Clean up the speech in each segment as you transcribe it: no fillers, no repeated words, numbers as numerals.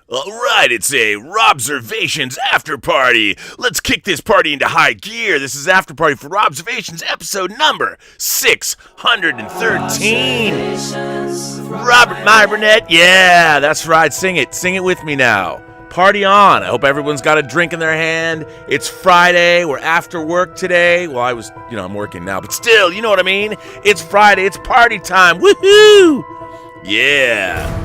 All right, it's a ROBSERVATIONS Afterparty. Let's kick this party into high gear. This is Afterparty for ROBSERVATIONS episode number 613. Robert My Burnett, yeah, that's right. Sing it. Sing it with me now. Party on. I hope everyone's got a drink in their hand. It's Friday. We're after work today. Well, I'm working now, but still, you know what I mean? It's Friday. It's party time. Woohoo! Yeah.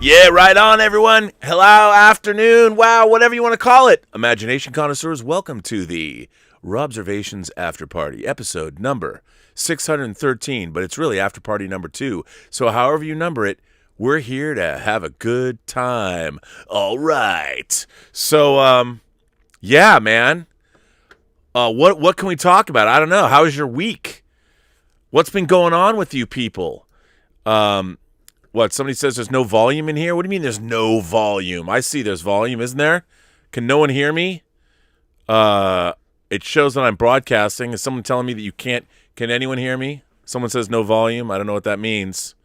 Yeah, right on, everyone. Hello, afternoon, wow, whatever you want to call it. Imagination connoisseurs, welcome to the ROBSERVATIONS Afterparty, episode number 613, but it's really Afterparty number 2. So however you number it, we're here to have a good time. All right. So, yeah, man. What can we talk about? I don't know. How was your week? What's been going on with you people? What, somebody says there's no volume in here? What do you mean there's no volume? I see there's volume, isn't there? Can no one hear me? It shows that I'm broadcasting. Is someone telling me that you can't? Can anyone hear me? Someone says no volume. I don't know what that means.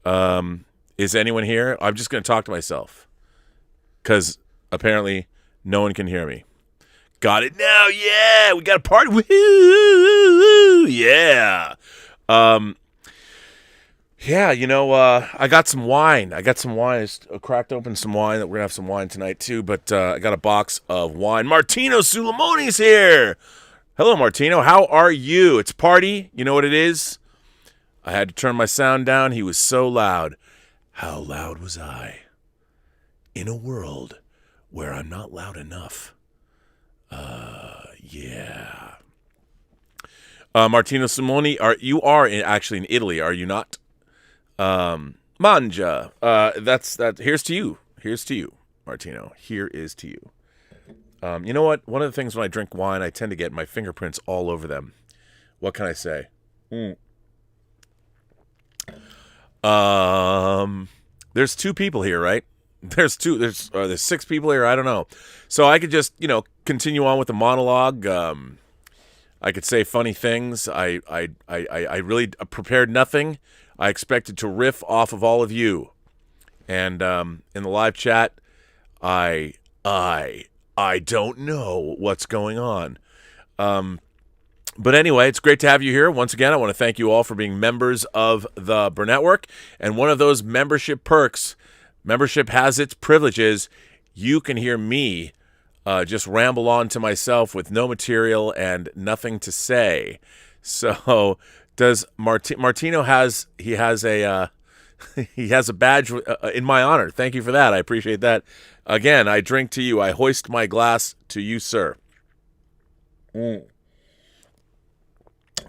Is anyone here? I'm just going to talk to myself because apparently no one can hear me. Got it now. Yeah, we got a party. Woo-hoo-hoo-hoo. Yeah. Yeah, I got some wine. I just cracked open some wine. We're going to have some wine tonight, too. But I got a box of wine. Martino Suleimani's here. Hello, Martino. How are you? It's party. You know what it is? I had to turn my sound down. He was so loud. How loud was I? In a world where I'm not loud enough. Yeah. Martino Suleimani, you are actually in Italy, are you not? Manja. That's that. Here's to you. Here's to you, Martino. Here is to you. You know what? One of the things when I drink wine, I tend to get my fingerprints all over them. What can I say? There's two people here, right? There's six people here. I don't know. So I could just, continue on with the monologue. I could say funny things. I really prepared nothing. I expected to riff off of all of you. And in the live chat, I don't know what's going on. But anyway, it's great to have you here. Once again, I want to thank you all for being members of the Burnettwork. And one of those membership perks, membership has its privileges. You can hear me just ramble on to myself with no material and nothing to say. So... Does Martino has a he has a badge in my honor. Thank you for that. I appreciate that. Again, I drink to you. I hoist my glass to you, sir.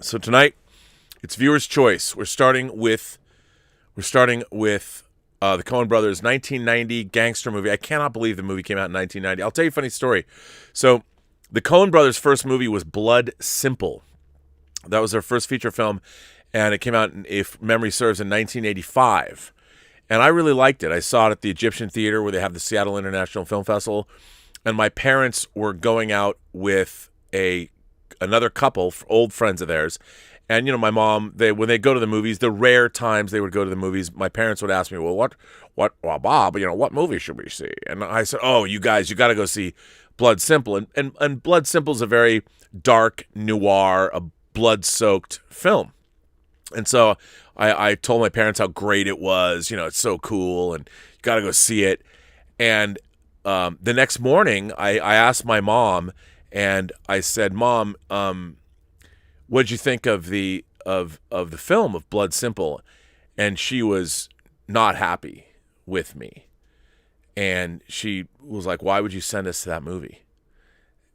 So tonight, it's viewer's choice. We're starting with the Coen Brothers 1990 gangster movie. I cannot believe the movie came out in 1990. I'll tell you a funny story. So, the Coen Brothers' first movie was Blood Simple. That was their first feature film, and it came out, if memory serves, in 1985. And I really liked it. I saw it at the Egyptian Theater where they have the Seattle International Film Festival, and my parents were going out with another couple, old friends of theirs. And, my mom, when they go to the movies, the rare times they would go to the movies, my parents would ask me, well, Bob, what movie should we see? And I said, oh, you guys, you got to go see Blood Simple. And Blood Simple is a very dark noir, blood-soaked film. And so I told my parents how great it was. It's so cool, and you got to go see it. And the next morning, I asked my mom, and I said, Mom, what'd you think of the film of Blood Simple? And she was not happy with me. And she was like, why would you send us to that movie?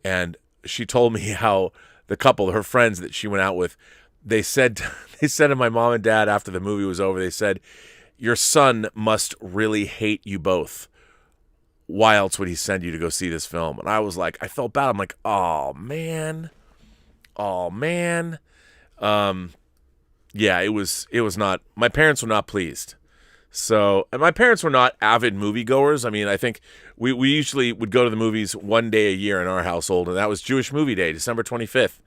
And she told me how the couple, her friends that she went out with, they said to my mom and dad after the movie was over, they said, your son must really hate you both. Why else would he send you to go see this film? And I was like, I felt bad. I'm like, oh, man. Yeah, it was not, my parents were not pleased. So, and my parents were not avid moviegoers. I mean, I think we usually would go to the movies one day a year in our household, and that was Jewish Movie Day, December 25th.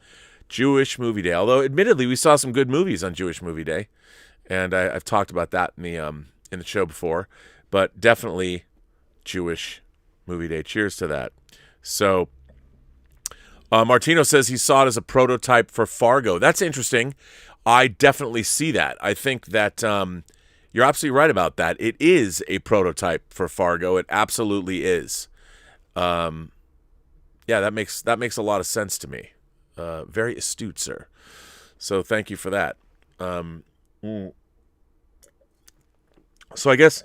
Jewish Movie Day. Although, admittedly, we saw some good movies on Jewish Movie Day, and I've talked about that in the show before. But definitely, Jewish movie day. Cheers to that. So Martino says he saw it as a prototype for Fargo. That's interesting. I definitely see that. I think that you're absolutely right about that. It is a prototype for Fargo. It absolutely is. Yeah, that makes a lot of sense to me. Very astute, sir. So thank you for that. So I guess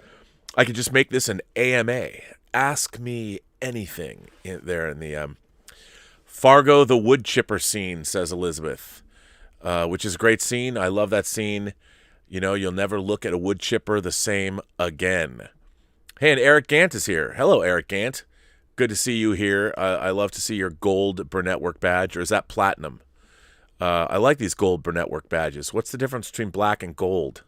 I could just make this an AMA. Ask me anything there in the Fargo the wood chipper scene, says Elizabeth, which is a great scene. I love that scene. You know, you'll never look at a wood chipper the same again. Hey, and Eric Gant is here. Hello, Eric Gant. Good to see you here. I love to see your gold Burnettwork badge, or is that platinum? I like these gold Burnettwork badges. What's the difference between black and gold?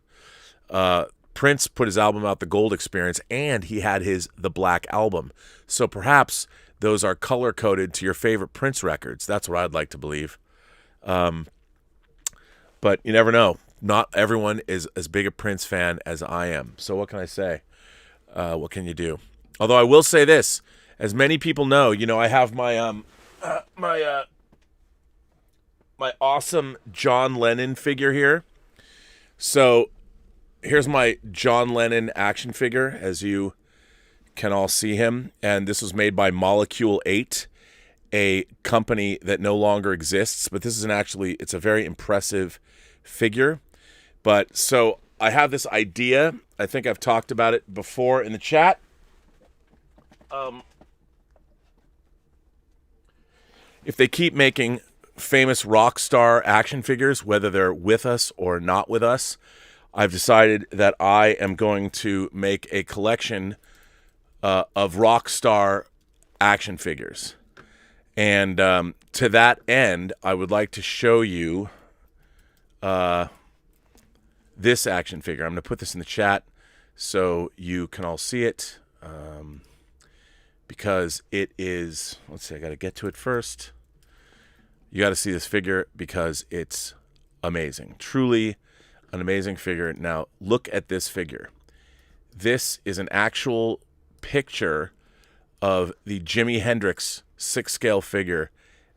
Prince put his album out, The Gold Experience, and he had the Black Album. So perhaps those are color-coded to your favorite Prince records. That's what I'd like to believe. But you never know. Not everyone is as big a Prince fan as I am. So what can I say? What can you do? Although I will say this. As many people know, you know, I have my my awesome John Lennon figure here. So here's my John Lennon action figure, as you can all see him. And this was made by Molecule 8, a company that no longer exists. But this is it's a very impressive figure. But so I have this idea. I think I've talked about it before in the chat. If they keep making famous rock star action figures, whether they're with us or not with us, I've decided that I am going to make a collection of rock star action figures. And to that end, I would like to show you this action figure. I'm going to put this in the chat so you can all see it, because it is, let's see, I got to get to it first. You got to see this figure because it's amazing. Truly an amazing figure. Now, look at this figure. This is an actual picture of the Jimi Hendrix 6-scale figure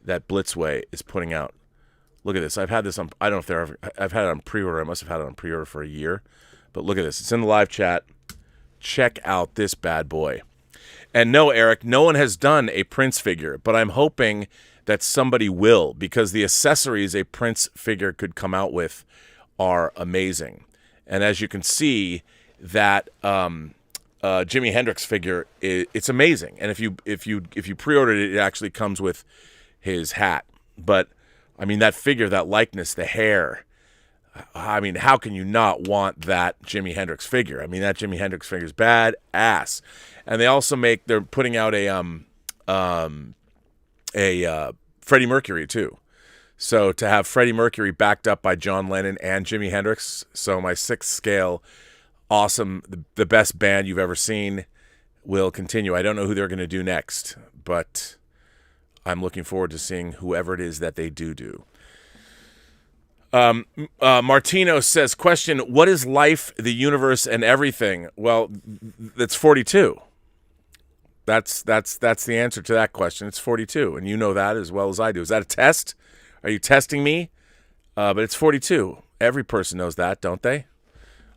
that Blitzway is putting out. Look at this. I've had this on, I don't know if I've had it on pre-order. I must have had it on pre-order for a year. But look at this. It's in the live chat. Check out this bad boy. And no, Eric, no one has done a Prince figure, but I'm hoping that somebody will, because the accessories a Prince figure could come out with are amazing. And as you can see, that Jimi Hendrix figure, it's amazing. And if you pre-ordered it, it actually comes with his hat. But I mean, that figure, that likeness, the hair. I mean, how can you not want that Jimi Hendrix figure? I mean, that Jimi Hendrix figure is badass. And they're putting out a Freddie Mercury too. So to have Freddie Mercury backed up by John Lennon and Jimi Hendrix, so my 6th scale, awesome, the best band you've ever seen, will continue. I don't know who they're going to do next, but I'm looking forward to seeing whoever it is that they do. Martino says, question, what is life, the universe, and everything? Well, that's 42. That's the answer to that question. It's 42, and you know that as well as I do. Is that a test? Are you testing me? But it's 42. Every person knows that, don't they?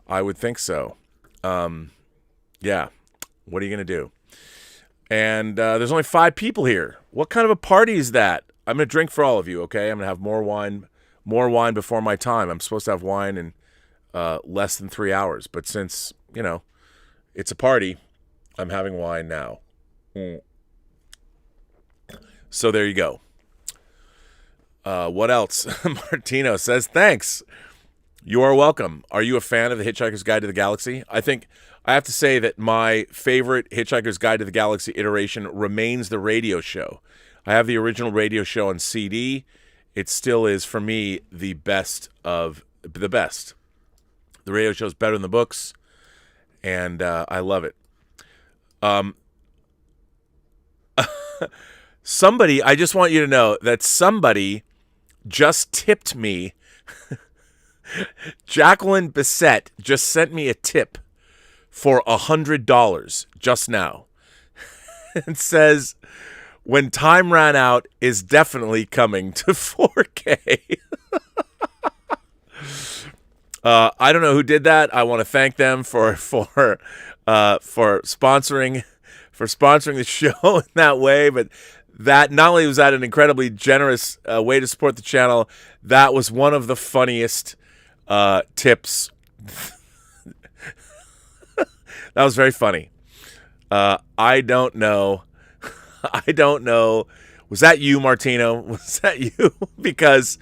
I would think so. Yeah. What are you going to do? And there's only 5 people here. What kind of a party is that? I'm going to drink for all of you, okay? I'm going to have more wine before my time. I'm supposed to have wine in less than 3 hours. But since, you know, it's a party, I'm having wine now. So there you go. What else? Martino says, thanks. You are welcome. Are you a fan of The Hitchhiker's Guide to the Galaxy? I think I have to say that my favorite Hitchhiker's Guide to the Galaxy iteration remains the radio show. I have the original radio show on CD. It still is, for me, the best of the best. The radio show is better than the books, and I love it. Somebody, I just want you to know that somebody just tipped me. Jacqueline Bissett just sent me a tip for $100 just now. and says, "When time ran out is definitely coming to 4K." I don't know who did that. I want to thank them for sponsoring the show in that way. But that not only was that an incredibly generous way to support the channel, that was one of the funniest tips. That was very funny. I don't know. I don't know. Was that you, Martino? Was that you? Because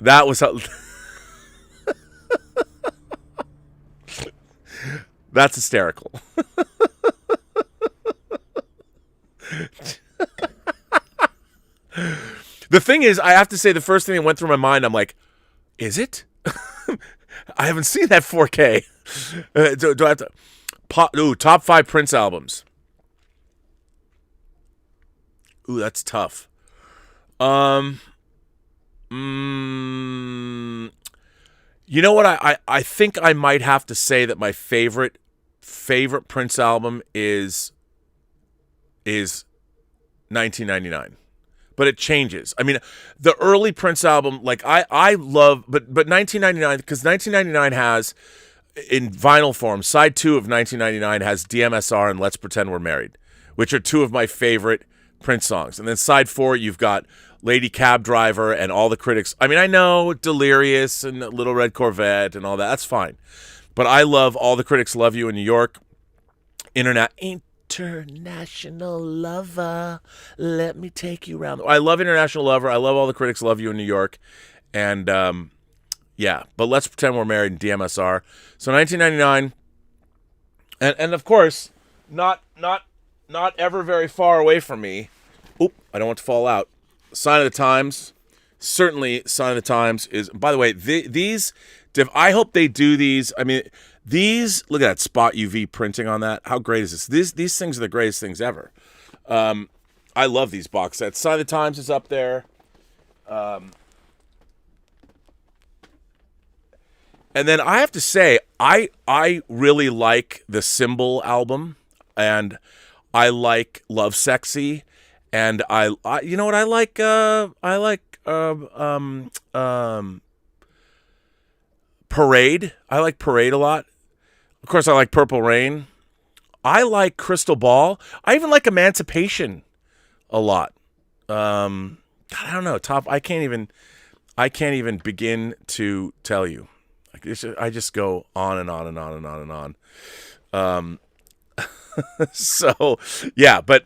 that was that's hysterical. The thing is, I have to say, the first thing that went through my mind, I'm like, is it? I haven't seen that 4K. Do I have to? Top 5 Prince albums. Ooh, that's tough. You know what? I think I might have to say that my favorite Prince album is 1999. But it changes. I mean, the early Prince album, like I love, but 1999, because 1999 has, in vinyl form, side 2 of 1999 has DMSR and Let's Pretend We're Married, which are 2 of my favorite Prince songs. And then side 4, you've got Lady Cab Driver and All the Critics. I mean, I know Delirious and Little Red Corvette and all that. That's fine. But I love All the Critics Love You in New York. International Lover, let me take you around. I love International Lover. I love All the Critics Love You in New York. And yeah, but Let's Pretend We're Married in DMSR. So 1999, and of course, not ever very far away from me. Oop, I don't want to fall out. Sign of the Times. Certainly Sign of the Times is, by the way, these, I hope they do these. I mean, these, look at that spot UV printing on that. How great is this? These things are the greatest things ever. I love these box sets. Sign of the Times is up there. And then I have to say, I really like the Symbol album, and I like Love Sexy, and I you know what I like Parade. I like Parade a lot. Of course, I like Purple Rain. I like Crystal Ball. I even like Emancipation a lot. God, I don't know. I can't even begin to tell you. I just go on and on and on and on and on. So yeah, but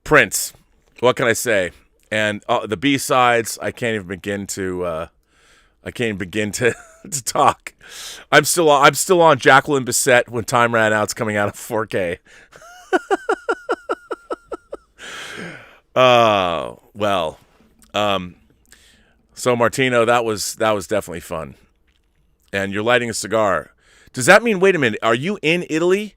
Prince, what can I say? And the B-sides, I can't even begin to to talk. I'm still on Jacqueline Bisset, When Time Ran Out's coming out of 4K. Well. So Martino, that was definitely fun. And you're lighting a cigar. Does that mean, wait a minute, are you in Italy?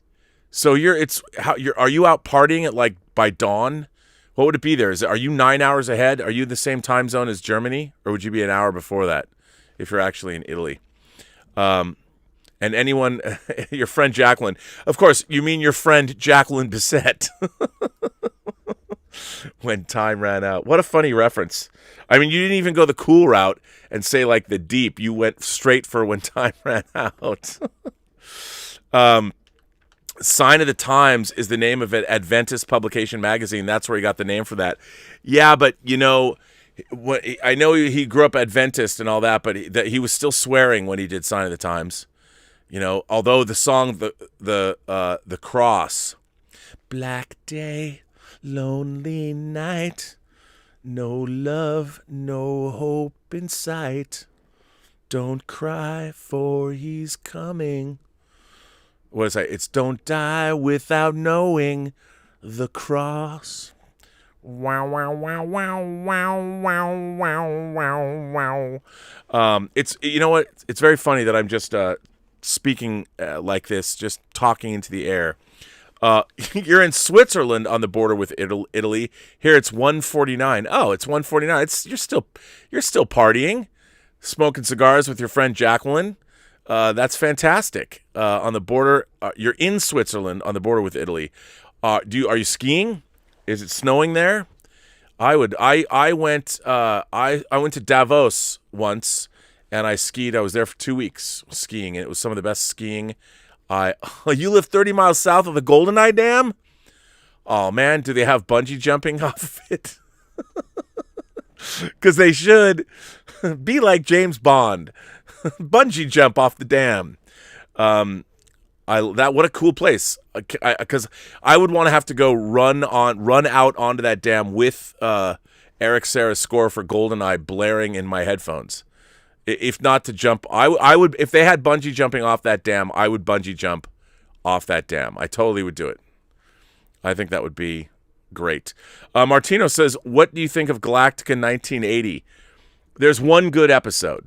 So are you out partying at like by dawn? What would it be there? Are you 9 hours ahead? Are you in the same time zone as Germany? Or would you be an hour before that if you're actually in Italy? And anyone, your friend Jacqueline. Of course, you mean your friend Jacqueline Bisset. When Time Ran Out. What a funny reference. I mean, you didn't even go the cool route and say like the deep. You went straight for When Time Ran Out. Sign of the Times is the name of it. Adventist Publication Magazine. That's where he got the name for that. Yeah, but you know, I know he grew up Adventist and all that, but he was still swearing when he did Sign of the Times. You know, although the song, the Cross, Black Day, Lonely Night, no love, no hope in sight. Don't cry, for he's coming. What is that? It's don't die without knowing the cross. Wow, wow, wow, wow, wow, wow, wow, wow, wow. It's, you know what? It's very funny that I'm just speaking like this, just talking into the air. You're in Switzerland on the border with Italy. Here it's 1:49. Oh, it's 1:49. You're still partying, smoking cigars with your friend Jacqueline. That's fantastic. On the border, you're in Switzerland on the border with Italy. Are you skiing? Is it snowing there? I went to Davos once and I skied. I was there for 2 weeks skiing, and it was some of the best skiing. You live 30 miles south of the Goldeneye Dam? Oh man, do they have bungee jumping off of it? Because they should. Be like James Bond. Bungee jump off the dam. What a cool place. Because I would want to have to go run out onto that dam with Eric Serra's score for GoldenEye blaring in my headphones. If not to jump, I would. If they had bungee jumping off that dam, I would bungee jump off that dam. I totally would do it. I think that would be great. Martino says, "What do you think of Galactica 1980?" There's one good episode,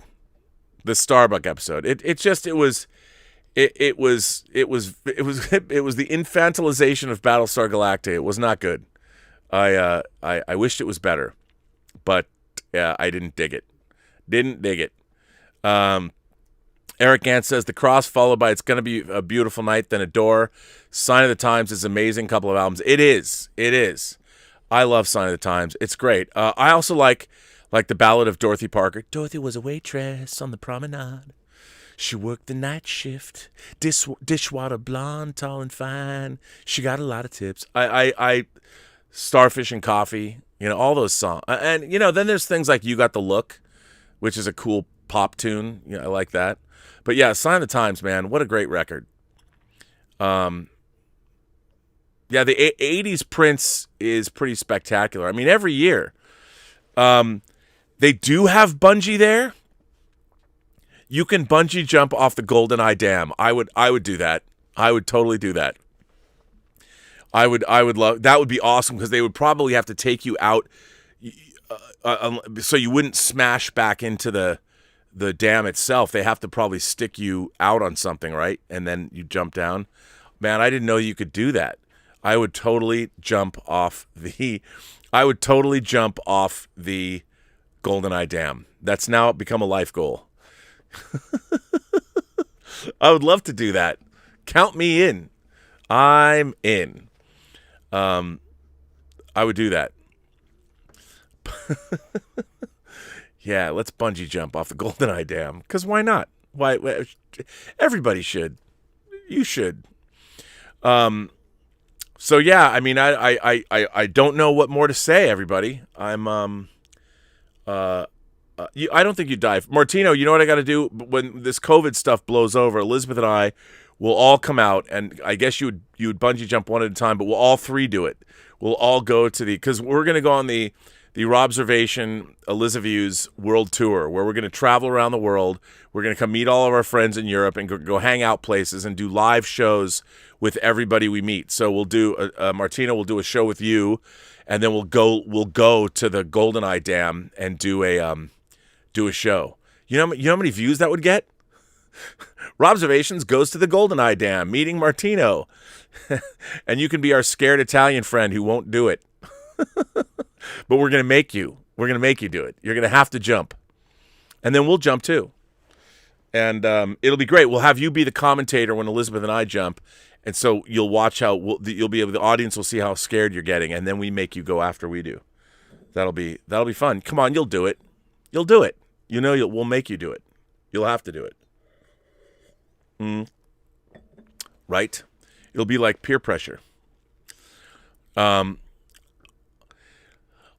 the Starbuck episode. It was the infantilization of Battlestar Galactica. It was not good. I wished it was better, but I didn't dig it. Didn't dig it. Eric Gant says the Cross, followed by It's Gonna Be a Beautiful Night, then Adore. Sign of the Times is amazing. Couple of albums. It is. I love Sign of the Times. It's great. I also like the Ballad of Dorothy Parker. Dorothy was a waitress on the promenade. She worked the night shift. Dishwater blonde, tall and fine. She got a lot of tips. I Starfish and Coffee. All those songs. And then there's things like You Got the Look, which is a cool pop tune. I like that. But yeah, Sign of the Times, man, what a great record. The 80s Prince is pretty spectacular. I mean, every year. They do have bungee there. You can bungee jump off the Goldeneye Dam. I would do that. I would totally do that. I would love that. Would be awesome because they would probably have to take you out, so you wouldn't smash back into the dam itself. They have to probably stick you out on something, right? And then you jump down. Man, I didn't know you could do that. I would totally jump off the Goldeneye Dam. That's now become a life goal. I would love to do that. Count me in. I'm in. I would do that. Yeah, let's bungee jump off the Goldeneye Dam. Because why not? Why? Everybody should. You should. So yeah, I mean, I don't know what more to say, everybody. I don't think you die. Martino, you know what I got to do? When this COVID stuff blows over, Elizabeth and I will all come out, and I guess you would bungee jump one at a time, but we'll all three do it. We'll all go to because we're going to go on the ROBSERVATION Elizaviews World Tour, where we're going to travel around the world. We're going to come meet all of our friends in Europe and go hang out places and do live shows with everybody we meet. So we'll do Martina will do a show with you, and then we'll go to the Goldeneye Dam and do a show. You know how many views that would get? ROBSERVATIONS goes to the Goldeneye Dam, meeting Martino. And you can be our scared Italian friend who won't do it. But we're going to make you. We're going to make you do it. You're going to have to jump. And then we'll jump too. And it'll be great. We'll have you be the commentator when Elizabeth and I jump. And so you'll watch how the audience will see how scared you're getting, and then we make you go after we do. That'll be fun. Come on, you'll do it. You'll do it. We'll make you do it. You'll have to do it. Right? It'll be like peer pressure.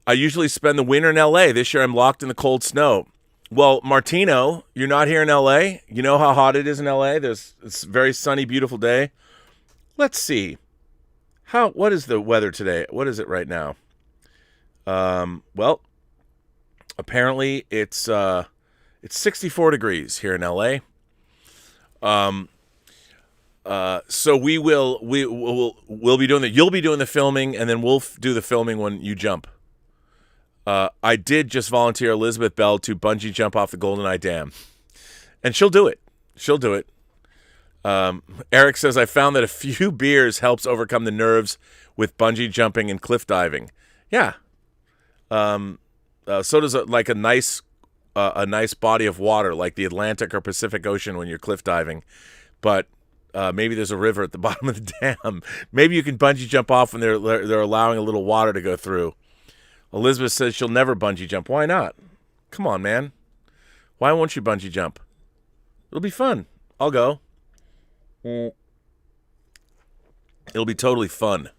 I usually spend the winter in LA. This year I'm locked in the cold snow. Well, Martino, you're not here in LA. You know how hot it is in LA. It's a very sunny, beautiful day. Let's see. What is the weather today? What is it right now? Well, apparently it's 64 degrees here in LA. So we'll be doing you'll be doing the filming, and then we'll do the filming when you jump. I did just volunteer Elizabeth Bell to bungee jump off the Goldeneye Dam, and she'll do it. Eric says, I found that a few beers helps overcome the nerves with bungee jumping and cliff diving. Yeah. So does a nice body of water, like the Atlantic or Pacific Ocean when you're cliff diving. But maybe there's a river at the bottom of the dam. Maybe you can bungee jump off when they're allowing a little water to go through. Elizabeth says she'll never bungee jump. Why not? Come on, man. Why won't you bungee jump? It'll be fun. I'll go. It'll be totally fun.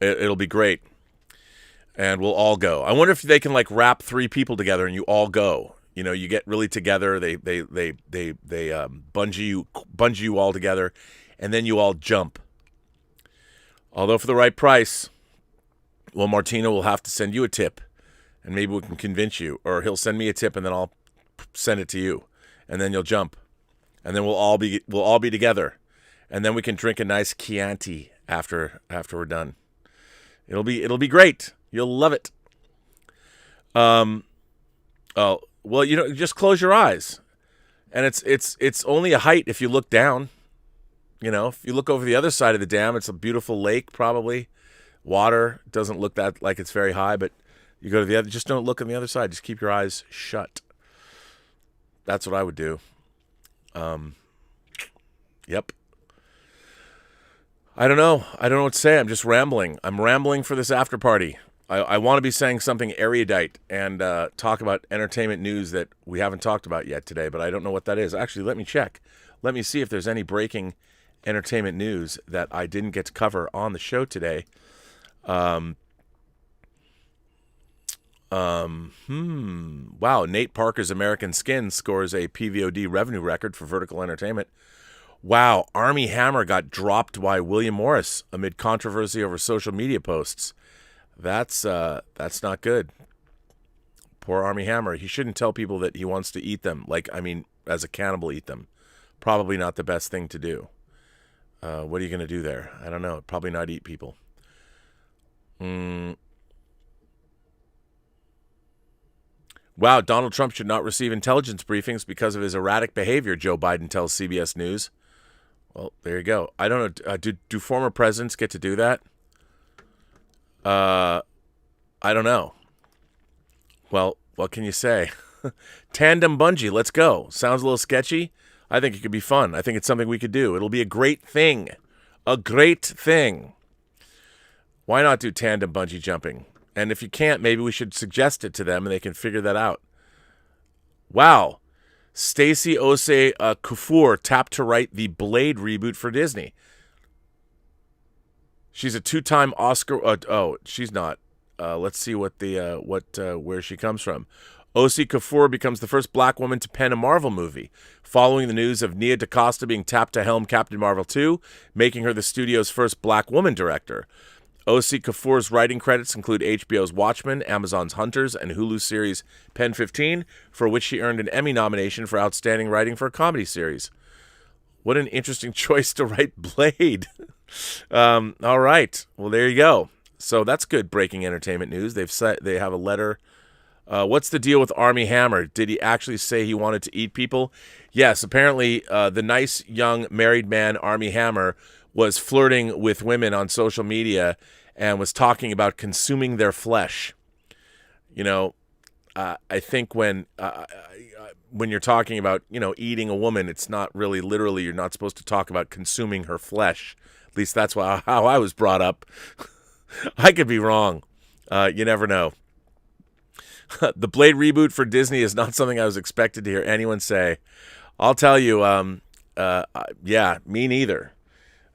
It'll be great. And we'll all go. I wonder if they can like wrap 3 people together and you all go. You know, you get really together. They bungee you all together, and then you all jump. Although for the right price, well, Martino will have to send you a tip, and maybe we can convince you, or he'll send me a tip, and then I'll send it to you, and then you'll jump, and then we'll all be together, and then we can drink a nice Chianti after we're done. It'll be great. You'll love it. Oh, well, you know, just close your eyes, and it's only a height if you look down. You know, if you look over the other side of the dam, it's a beautiful lake, probably. Water doesn't look that like it's very high, but you go to the other, just don't look on the other side. Just keep your eyes shut. That's what I would do. Yep. I don't know what to say. I'm just rambling. I'm rambling for this after party. I want to be saying something erudite and talk about entertainment news that we haven't talked about yet today, but I don't know what that is. Actually, let me check. Let me see if there's any breaking entertainment news that I didn't get to cover on the show today. Wow, Nate Parker's American Skin scores a PVOD revenue record for Vertical Entertainment. Wow, Armie Hammer got dropped by William Morris amid controversy over social media posts. That's not good. Poor Armie Hammer. He shouldn't tell people that he wants to eat them. Like, I mean, as a cannibal, eat them. Probably not the best thing to do. What are you going to do there? I don't know. Probably not eat people. Wow, Donald Trump should not receive intelligence briefings because of his erratic behavior, Joe Biden tells CBS News. Well, there you go. I don't know. Do former presidents get to do that? I don't know. Well, what can you say? Tandem bungee, let's go. Sounds a little sketchy. I think it could be fun. I think it's something we could do. It'll be a great thing. A great thing. Why not do tandem bungee jumping? And if you can't, maybe we should suggest it to them and they can figure that out. Wow. Stacey Osei Kuffour tapped to write the Blade reboot for Disney. She's a 2-time Oscar. She's not. Let's see where she comes from. Osei Kuffour becomes the first black woman to pen a Marvel movie, following the news of Nia DaCosta being tapped to helm Captain Marvel 2, making her the studio's first black woman director. Osei Kuffour's writing credits include HBO's Watchmen, Amazon's Hunters, and Hulu series Pen 15, for which she earned an Emmy nomination for outstanding writing for a comedy series. What an interesting choice to write Blade. All right. Well, there you go. So that's good breaking entertainment news. They have a letter. What's the deal with Armie Hammer? Did he actually say he wanted to eat people? Yes, apparently the nice young married man Armie Hammer was flirting with women on social media and was talking about consuming their flesh. You know, I think when you're talking about, you know, eating a woman, it's not really literally, you're not supposed to talk about consuming her flesh. At least that's how I was brought up. I could be wrong. You never know. The Blade reboot for Disney is not something I was expected to hear anyone say. I'll tell you, yeah, me neither.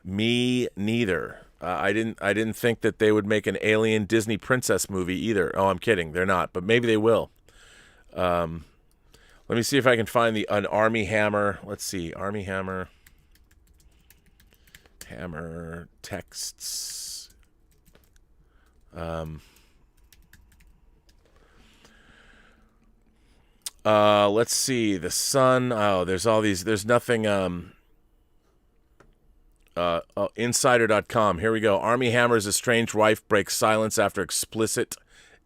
Me neither. I didn't think that they would make an alien Disney princess movie either. Oh, I'm kidding. They're not, but maybe they will. Let me see if I can find an Armie Hammer. Let's see. Armie Hammer. Hammer texts. Let's see. The Sun. Oh, there's all these. There's nothing. Insider.com. Here we go. Armie Hammer's estranged wife breaks silence after explicit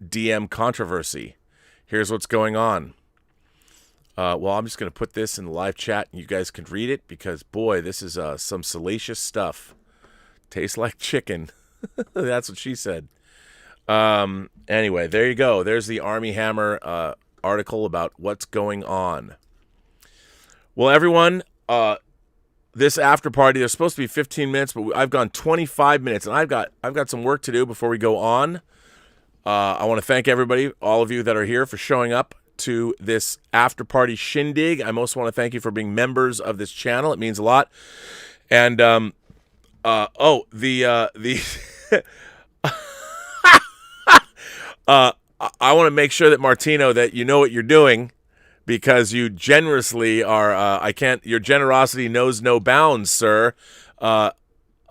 DM controversy. Here's what's going on. Well, I'm just going to put this in the live chat and you guys can read it because, boy, this is some salacious stuff. Tastes like chicken. That's what she said. Anyway, there you go. There's the Armie Hammer article about what's going on. Well, everyone, this after party. There's supposed to be 15 minutes, but I've gone 25 minutes, and I've got some work to do before we go on. I want to thank everybody, all of you that are here, for showing up to this after party shindig. I most want to thank you for being members of this channel. It means a lot. And I want to make sure that Martino, that you know what you're doing, because you generously are. Your generosity knows no bounds, sir.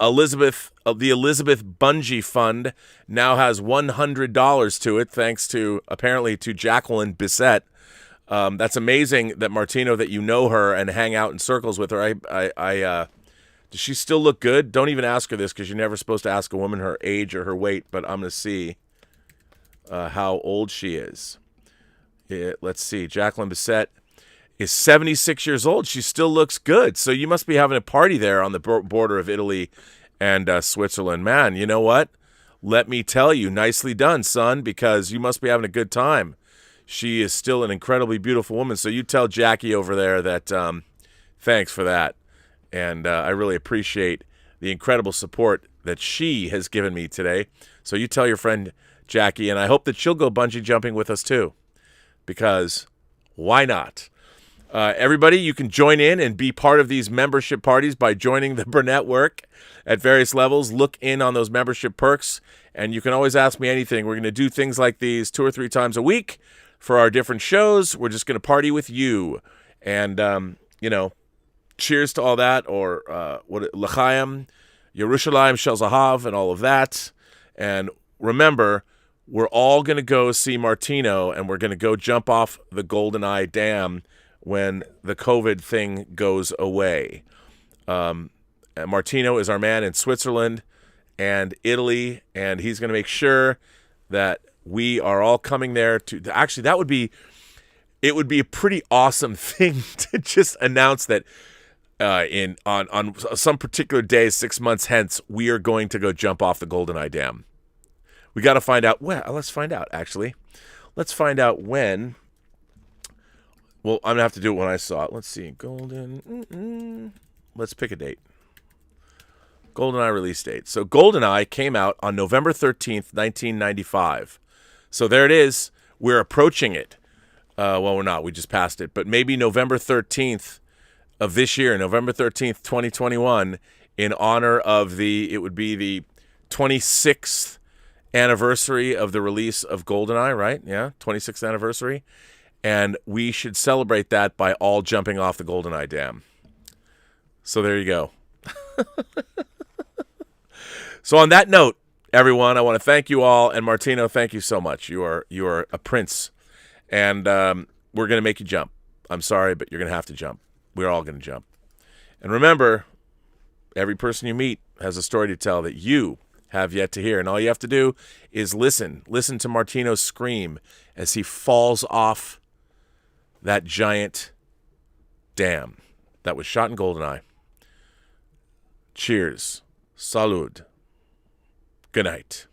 Elizabeth, the Elizabeth Bungee Fund now has $100 to it, thanks to Jacqueline Bissett. That's amazing that Martino, that you know her and hang out in circles with her. Does she still look good? Don't even ask her this, because you're never supposed to ask a woman her age or her weight. But I'm gonna see how old she is. Let's see. Jacqueline Bissett is 76 years old. She still looks good. So you must be having a party there on the border of Italy and Switzerland. Man, you know what? Let me tell you, nicely done, son, because you must be having a good time. She is still an incredibly beautiful woman. So you tell Jackie over there that thanks for that. And I really appreciate the incredible support that she has given me today. So you tell your friend Jackie, and I hope that she'll go bungee jumping with us too, because why not? Everybody, you can join in and be part of these membership parties by joining the Burnettwork at various levels. Look in on those membership perks, and you can always ask me anything. We're going to do things like these 2 or 3 times a week for our different shows. We're just going to party with you. And, cheers to all that, or L'chaim, Yerushalayim Shel Zahav, and all of that. And remember, we're all going to go see Martino, and we're going to go jump off the GoldenEye Dam when the COVID thing goes away. Martino is our man in Switzerland and Italy, and he's going to make sure that we are all coming there to. Actually, it would be a pretty awesome thing to just announce that on some particular day, 6 months hence, we are going to go jump off the GoldenEye Dam. We got to find out. Well, let's find out. Actually, let's find out when. Well, I'm going to have to do it when I saw it. Let's see. Let's pick a date. GoldenEye release date. So GoldenEye came out on November 13th, 1995. So there it is. We're approaching it. Well, we're not. We just passed it. But maybe November 13th of this year, November 13th, 2021, in honor of it would be the 26th anniversary of the release of GoldenEye, right? Yeah, 26th anniversary. And we should celebrate that by all jumping off the GoldenEye Dam. So there you go. So on that note, everyone, I want to thank you all. And Martino, thank you so much. You are a prince. And we're going to make you jump. I'm sorry, but you're going to have to jump. We're all going to jump. And remember, every person you meet has a story to tell that you have yet to hear. And all you have to do is listen. Listen to Martino scream as he falls off that giant dam that was shot in GoldenEye. Cheers. Salud. Good night.